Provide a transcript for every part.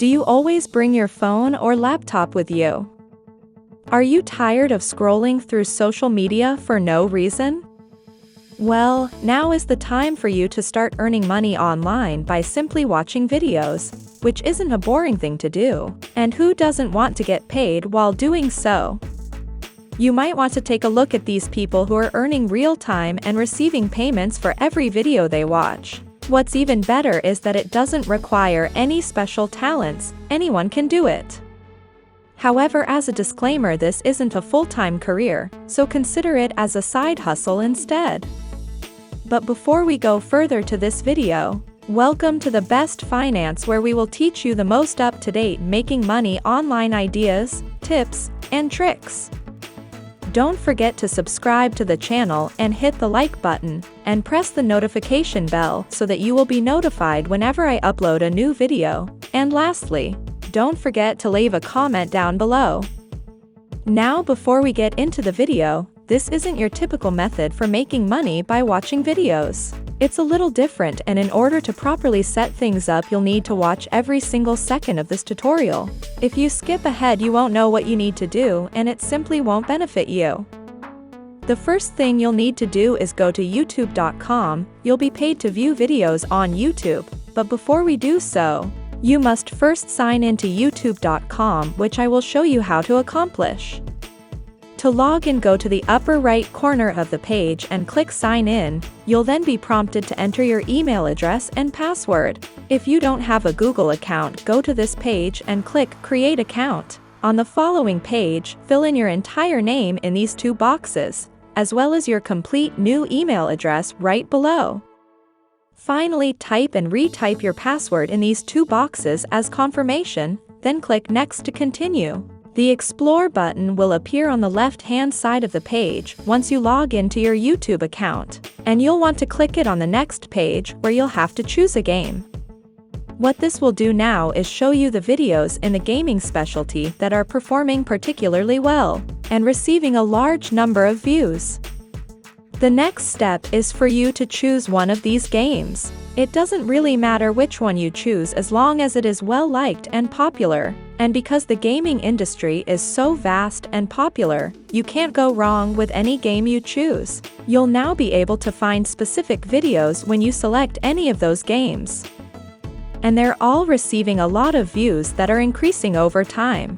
Do you always bring your phone or laptop with you? Are you tired of scrolling through social media for no reason? Well, now is the time for you to start earning money online by simply watching videos, which isn't a boring thing to do, and who doesn't want to get paid while doing so? You might want to take a look at these people who are earning real time and receiving payments for every video they watch. What's even better is that it doesn't require any special talents, anyone can do it. However, as a disclaimer, this isn't a full-time career, so consider it as a side hustle instead. But before we go further to this video, welcome to the Best Finance, where we will teach you the most up-to-date making money online ideas, tips, and tricks. Don't forget to subscribe to the channel and hit the like button, and press the notification bell so that you will be notified whenever I upload a new video. And lastly, don't forget to leave a comment down below. Now, before we get into the video, this isn't your typical method for making money by watching videos. It's a little different, and in order to properly set things up, you'll need to watch every single second of this tutorial. If you skip ahead, you won't know what you need to do, and it simply won't benefit you. The first thing you'll need to do is go to youtube.com. You'll be paid to view videos on YouTube, but before we do so, you must first sign into youtube.com, which I will show you how to accomplish. To log in, go to the upper right corner of the page and click Sign In. You'll then be prompted to enter your email address and password. If you don't have a Google account, go to this page and click Create Account. On the following page, fill in your entire name in these two boxes, as well as your complete new email address right below. Finally, type and retype your password in these two boxes as confirmation, then click Next to continue. The Explore button will appear on the left-hand side of the page once you log into your YouTube account, and you'll want to click it on the next page where you'll have to choose a game. What this will do now is show you the videos in the gaming specialty that are performing particularly well and receiving a large number of views. The next step is for you to choose one of these games. It doesn't really matter which one you choose as long as it is well liked and popular. And because the gaming industry is so vast and popular, you can't go wrong with any game you choose. You'll now be able to find specific videos when you select any of those games. And they're all receiving a lot of views that are increasing over time.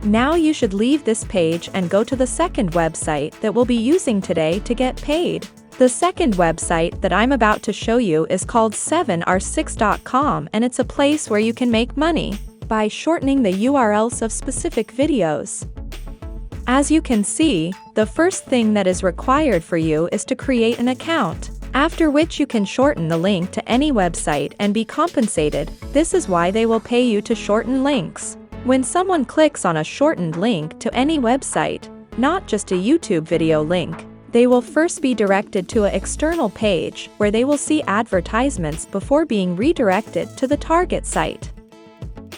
Now you should leave this page and go to the second website that we'll be using today to get paid. The second website that I'm about to show you is called 7r6.com, and it's a place where you can make money by shortening the URLs of specific videos. As you can see, the first thing that is required for you is to create an account, after which you can shorten the link to any website and be compensated. This is why they will pay you to shorten links. When someone clicks on a shortened link to any website, not just a YouTube video link, they will first be directed to an external page where they will see advertisements before being redirected to the target site.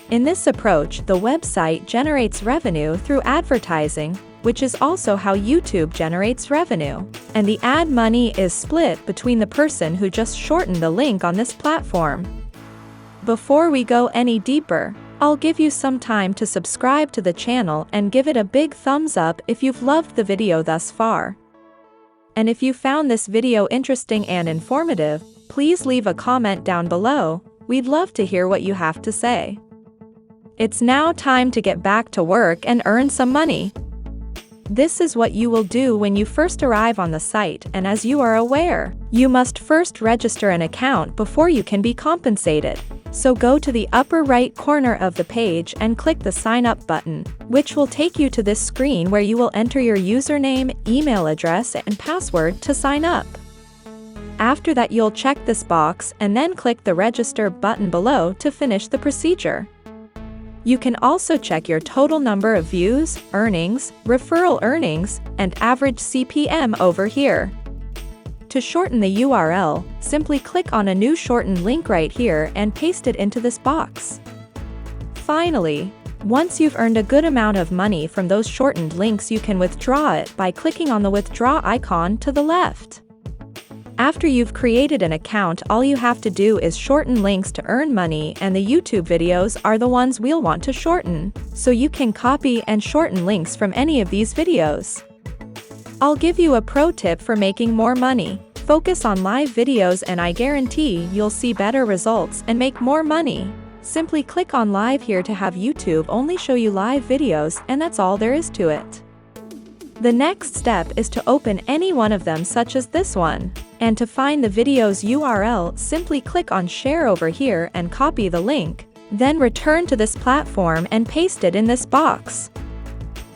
In this approach, the website generates revenue through advertising, which is also how YouTube generates revenue, and the ad money is split between the person who just shortened the link on this platform. Before we go any deeper, I'll give you some time to subscribe to the channel and give it a big thumbs up if you've loved the video thus far. And if you found this video interesting and informative, please leave a comment down below. We'd love to hear what you have to say. It's now time to get back to work and earn some money. This is what you will do when you first arrive on the site, and as you are aware, you must first register an account before you can be compensated. So go to the upper right corner of the page and click the Sign Up button, which will take you to this screen where you will enter your username, email address, and password to sign up. After that, you'll check this box and then click the Register button below to finish the procedure. You can also check your total number of views, earnings, referral earnings, and average CPM over here. To shorten the URL, simply click on a new shortened link right here and paste it into this box. Finally, once you've earned a good amount of money from those shortened links, you can withdraw it by clicking on the withdraw icon to the left. After you've created an account, all you have to do is shorten links to earn money, and the YouTube videos are the ones we'll want to shorten, so you can copy and shorten links from any of these videos. I'll give you a pro tip for making more money. Focus on live videos and I guarantee you'll see better results and make more money. Simply click on live here to have YouTube only show you live videos, and that's all there is to it. The next step is to open any one of them, such as this one. And to find the video's URL, simply click on share over here and copy the link. Then return to this platform and paste it in this box.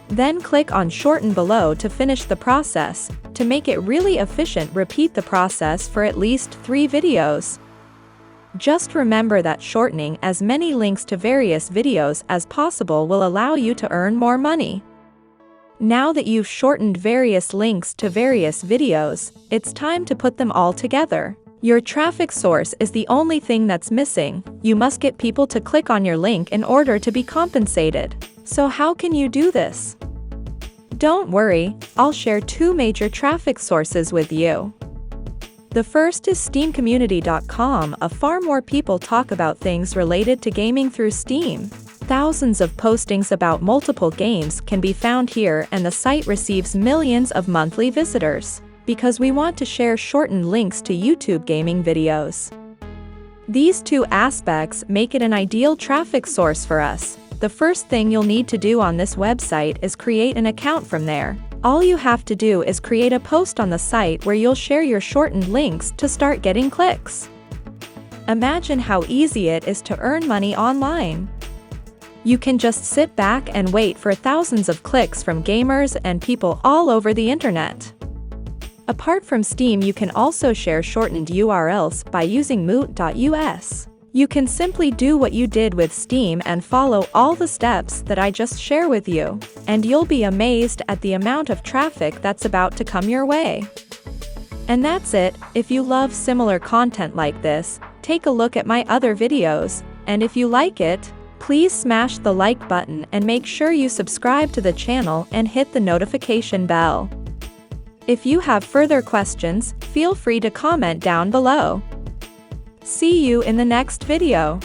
Then click on shorten below to finish the process. To make it really efficient, repeat the process for at least 3 videos. Just remember that shortening as many links to various videos as possible will allow you to earn more money. Now that you've shortened various links to various videos, it's time to put them all together. Your traffic source is the only thing that's missing. You must get people to click on your link in order to be compensated. So how can you do this? Don't worry, I'll share 2 major traffic sources with you. The first is steamcommunity.com. Far more people talk about things related to gaming through Steam. Thousands of postings about multiple games can be found here, and the site receives millions of monthly visitors, because we want to share shortened links to YouTube gaming videos. These 2 aspects make it an ideal traffic source for us. The first thing you'll need to do on this website is create an account from there. All you have to do is create a post on the site where you'll share your shortened links to start getting clicks. Imagine how easy it is to earn money online. You can just sit back and wait for thousands of clicks from gamers and people all over the internet. Apart from Steam, you can also share shortened URLs by using moot.us. You can simply do what you did with Steam and follow all the steps that I just share with you, and you'll be amazed at the amount of traffic that's about to come your way. And that's it. If you love similar content like this, take a look at my other videos, and if you like it, please smash the like button and make sure you subscribe to the channel and hit the notification bell. If you have further questions, feel free to comment down below. See you in the next video.